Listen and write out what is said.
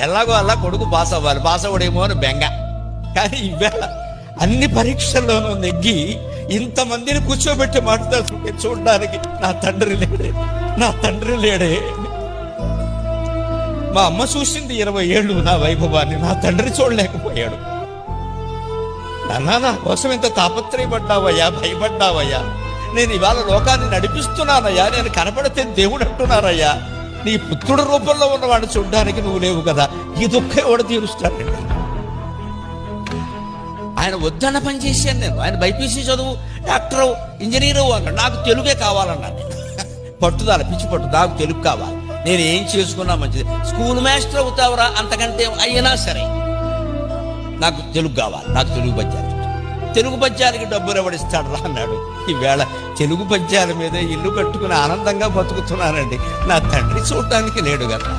ఎలాగో అలా కొడుకు పాస్ అవ్వాలి, పాస్ అవ్వడేమో అని బెంగ. కానీ ఈవేళ అన్ని పరీక్షల్లోనూ నెగ్గి ఇంతమందిని కూర్చోబెట్టి మాట్లాడుతుంటే చూడడానికి నా తండ్రి లేడే, నా తండ్రి లేడే. మా అమ్మ చూసింది 20 ఏళ్ళు నా వైభవాన్ని, నా తండ్రి చూడలేకపోయాడు. నా కోసం ఎంత తాపత్రయపడ్డావయ్యా, భయపడ్డావయ్యా. నేను ఇవాళ లోకాన్ని నడిపిస్తున్నానయ్యా, నేను కనపడితే దేవుడు అంటున్నారయ్యా. నీ పుత్రుడు రూపంలో ఉన్నవాడిని చూడడానికి నువ్వు లేవు కదా, ఈ దుఃఖం ఎవడు తీరుస్తానండి. ఆయన వద్దన్న పని చేశాను నేను. ఆయన బైపీసీ చదువు, డాక్టరు, ఇంజనీరు అన్నాడు. నాకు తెలుగే కావాలన్నాను. పట్టుదల, పిచ్చి పట్టు, నాకు తెలుగు కావాలి. నేను ఏం చేసుకున్నా మంచిది. స్కూల్ మాస్టర్ అవుతావురా, అంతకంటే అయినా సరే నాకు తెలుగు కావాలి, నాకు తెలుగు పద్యాలు. తెలుగు పద్యాలకి డబ్బులు ఎవడిస్తాడు రా అన్నాడు. ఈవేళ తెలుగు పద్యాల మీద ఇల్లు కట్టుకుని ఆనందంగా బతుకుతున్నానండి. నా తండ్రి చూడటానికి లేడు కదా.